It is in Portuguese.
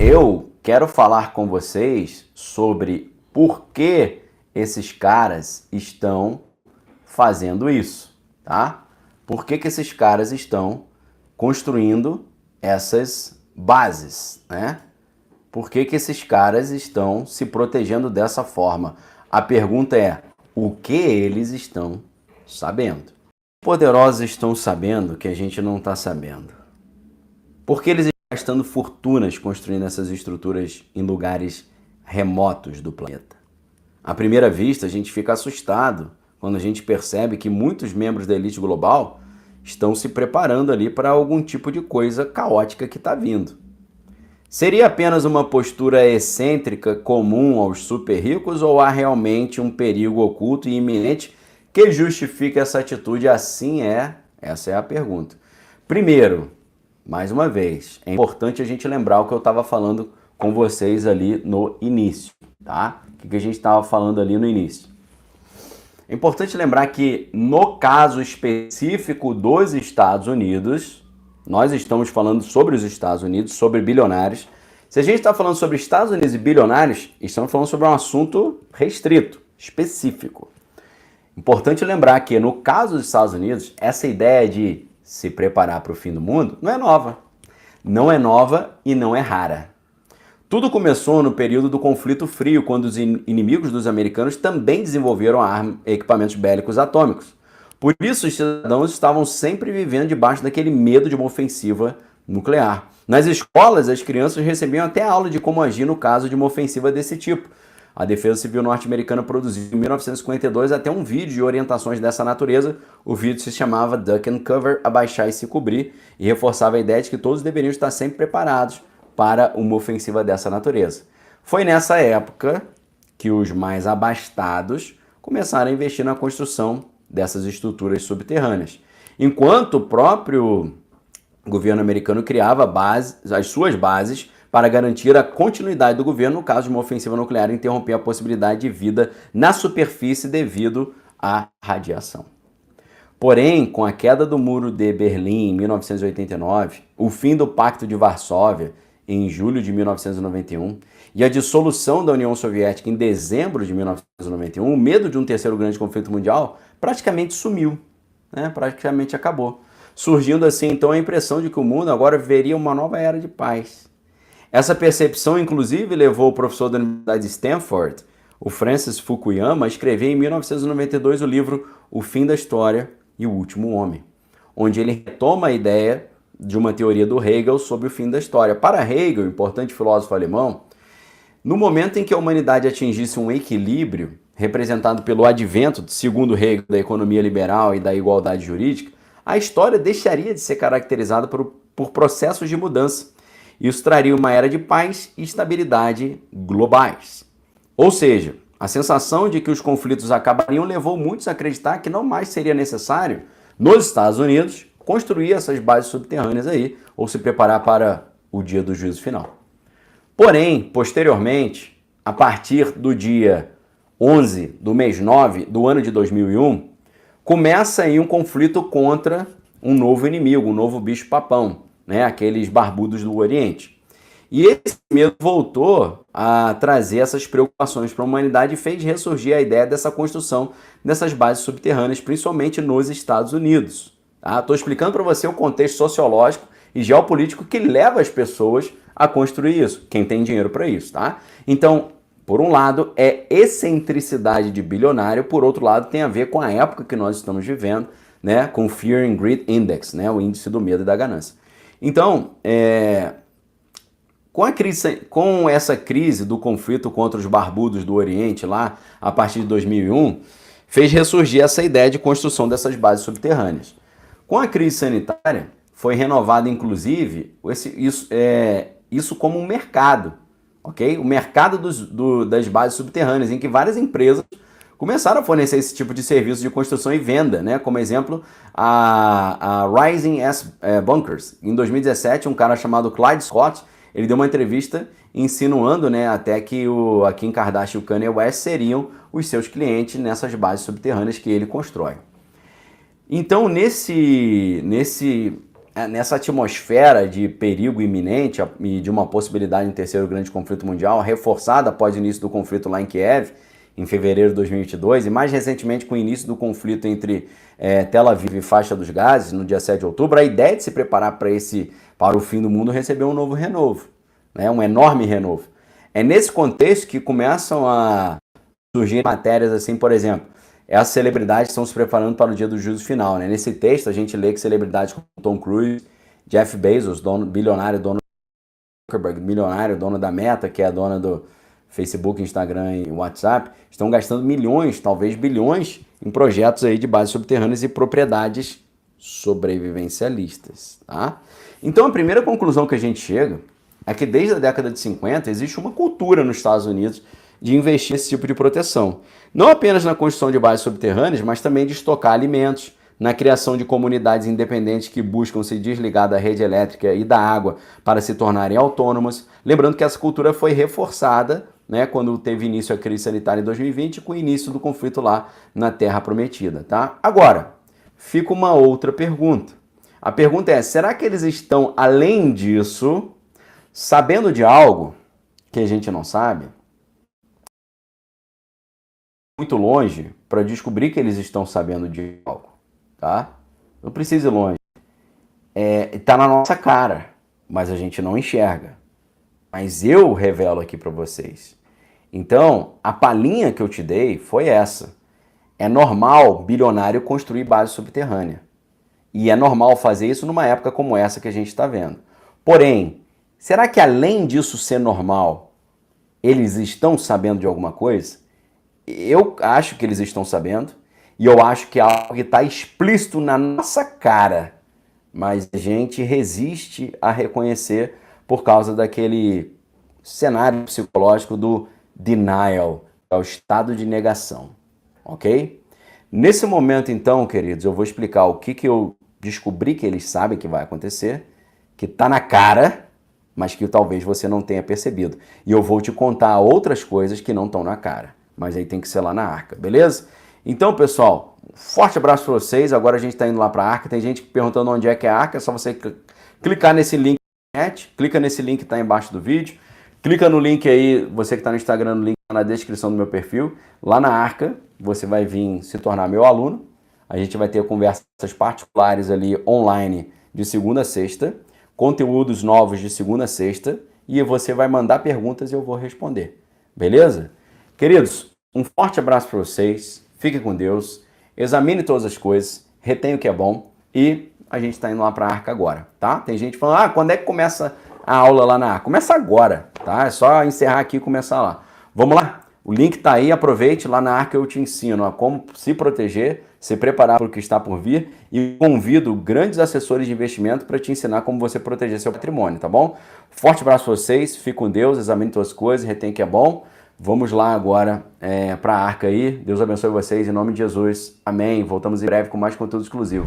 eu quero falar com vocês sobre por que esses caras estão fazendo isso, tá? Por que esses caras estão construindo essas bases, né? Por que esses caras estão se protegendo dessa forma? A pergunta é, o que eles estão sabendo? Os poderosos estão sabendo que a gente não está sabendo. Por que eles estão gastando fortunas construindo essas estruturas em lugares remotos do planeta? À primeira vista, a gente fica assustado quando a gente percebe que muitos membros da elite global estão se preparando ali para algum tipo de coisa caótica que está vindo. Seria apenas uma postura excêntrica comum aos super ricos ou há realmente um perigo oculto e iminente que justifique essa atitude? Essa é a pergunta. Primeiro, mais uma vez, é importante a gente lembrar o que eu estava falando com vocês ali no início, tá? O que a gente estava falando ali no início? É importante lembrar que no caso específico dos Estados Unidos, nós estamos falando sobre os Estados Unidos, sobre bilionários. Se a gente está falando sobre Estados Unidos e bilionários, estamos falando sobre um assunto restrito, específico. Importante lembrar que no caso dos Estados Unidos, essa ideia de se preparar para o fim do mundo não é nova. Não é nova e não é rara. Tudo começou no período do conflito frio, quando os inimigos dos americanos também desenvolveram equipamentos bélicos atômicos. Por isso, os cidadãos estavam sempre vivendo debaixo daquele medo de uma ofensiva nuclear. Nas escolas, as crianças recebiam até aula de como agir no caso de uma ofensiva desse tipo. A Defesa Civil norte-americana produziu em 1952 até um vídeo de orientações dessa natureza. O vídeo se chamava Duck and Cover, abaixar e se cobrir, e reforçava a ideia de que todos deveriam estar sempre preparados para uma ofensiva dessa natureza. Foi nessa época que os mais abastados começaram a investir na construção dessas estruturas subterrâneas. Enquanto o próprio governo americano criava as suas bases para garantir a continuidade do governo no caso de uma ofensiva nuclear e interromper a possibilidade de vida na superfície devido à radiação. Porém, com a queda do Muro de Berlim em 1989, o fim do Pacto de Varsóvia em julho de 1991 e a dissolução da União Soviética em dezembro de 1991, o medo de um terceiro grande conflito mundial praticamente sumiu, né? Praticamente acabou. Surgindo assim então a impressão de que o mundo agora viveria uma nova era de paz. Essa percepção inclusive levou o professor da Universidade de Stanford, o Francis Fukuyama, a escrever em 1992 o livro O Fim da História e o Último Homem, onde ele retoma a ideia de uma teoria do Hegel sobre o fim da história. Para Hegel, importante filósofo alemão, no momento em que a humanidade atingisse um equilíbrio, representado pelo advento, segundo Hegel, da economia liberal e da igualdade jurídica, a história deixaria de ser caracterizada por processos de mudança. Isso traria uma era de paz e estabilidade globais. Ou seja, a sensação de que os conflitos acabariam levou muitos a acreditar que não mais seria necessário, nos Estados Unidos, construir essas bases subterrâneas aí, ou se preparar para o dia do juízo final. Porém, posteriormente, a partir do dia 11 do mês 9 do ano de 2001, começa aí um conflito contra um novo inimigo, um novo bicho-papão, né? Aqueles barbudos do Oriente. E esse medo voltou a trazer essas preocupações para a humanidade e fez ressurgir a ideia dessa construção dessas bases subterrâneas, principalmente nos Estados Unidos. Estou explicando para você o contexto sociológico e geopolítico que leva as pessoas a construir isso, quem tem dinheiro para isso, tá? Então, por um lado, é excentricidade de bilionário, por outro lado, tem a ver com a época que nós estamos vivendo, né? Com o Fear and Greed Index, né? O índice do medo e da ganância. Então, com essa crise do conflito contra os barbudos do Oriente, lá a partir de 2001, fez ressurgir essa ideia de construção dessas bases subterrâneas. Com a crise sanitária, foi renovado, inclusive, isso como um mercado, ok? O mercado das bases subterrâneas, em que várias empresas começaram a fornecer esse tipo de serviço de construção e venda, né? Como exemplo, a Rising S Bunkers. Em 2017, um cara chamado Clyde Scott, ele deu uma entrevista insinuando, né, até que a Kim Kardashian e o Kanye West seriam os seus clientes nessas bases subterrâneas que ele constrói. Então, nesse nessa atmosfera de perigo iminente e de uma possibilidade de um terceiro grande conflito mundial, reforçada após o início do conflito lá em Kiev, em fevereiro de 2022, e mais recentemente com o início do conflito entre Tel Aviv e Faixa dos Gases, no dia 7 de outubro, a ideia de se preparar para o fim do mundo recebeu um novo renovo, né? Um enorme renovo. É nesse contexto que começam a surgir matérias assim, por exemplo, as celebridades estão se preparando para o dia do juízo final, né? Nesse texto a gente lê que celebridades como Tom Cruise, Jeff Bezos, bilionário, dono do Zuckerberg, milionário, dono da Meta, que é a dona do Facebook, Instagram e WhatsApp, estão gastando milhões, talvez bilhões, em projetos aí de bases subterrâneas e propriedades sobrevivencialistas, tá? Então a primeira conclusão que a gente chega é que desde a década de 50 existe uma cultura nos Estados Unidos de investir nesse tipo de proteção. Não apenas na construção de bases subterrâneas, mas também de estocar alimentos, na criação de comunidades independentes que buscam se desligar da rede elétrica e da água para se tornarem autônomas. Lembrando que essa cultura foi reforçada, né, quando teve início a crise sanitária em 2020, com o início do conflito lá na Terra Prometida, tá? Agora, fica uma outra pergunta. A pergunta é, será que eles estão, além disso, sabendo de algo que a gente não sabe? Muito longe para descobrir que eles estão sabendo de algo, tá? Não precisa ir longe. Tá na nossa cara, mas a gente não enxerga. Mas eu revelo aqui para vocês. Então, a palhinha que eu te dei foi essa. É normal bilionário construir base subterrânea. E é normal fazer isso numa época como essa que a gente está vendo. Porém, será que além disso ser normal, eles estão sabendo de alguma coisa? Eu acho que eles estão sabendo, e eu acho que é algo que está explícito na nossa cara, mas a gente resiste a reconhecer por causa daquele cenário psicológico do denial, é o estado de negação, ok? Nesse momento, então, queridos, eu vou explicar o que eu descobri que eles sabem que vai acontecer, que está na cara, mas que talvez você não tenha percebido. E eu vou te contar outras coisas que não estão na cara. Mas aí tem que ser lá na Arca, beleza? Então, pessoal, um forte abraço para vocês. Agora a gente está indo lá para a Arca. Tem gente perguntando onde é que é a Arca. É só você clicar nesse link na internet. Clica nesse link que está embaixo do vídeo. Clica no link aí, você que está no Instagram, no link na descrição do meu perfil. Lá na Arca, você vai vir se tornar meu aluno. A gente vai ter conversas particulares ali online de segunda a sexta. Conteúdos novos de segunda a sexta. E você vai mandar perguntas e eu vou responder. Beleza? Queridos, um forte abraço para vocês, fiquem com Deus, examine todas as coisas, retenha o que é bom e a gente está indo lá para a Arca agora, tá? Tem gente falando, quando é que começa a aula lá na Arca? Começa agora, tá? É só encerrar aqui e começar lá. Vamos lá? O link está aí, aproveite, lá na Arca eu te ensino a como se proteger, se preparar para o que está por vir e convido grandes assessores de investimento para te ensinar como você proteger seu patrimônio, tá bom? Forte abraço para vocês, fique com Deus, examine todas as coisas, retenha o que é bom. Vamos lá agora para a Arca aí. Deus abençoe vocês em nome de Jesus. Amém. Voltamos em breve com mais conteúdo exclusivo.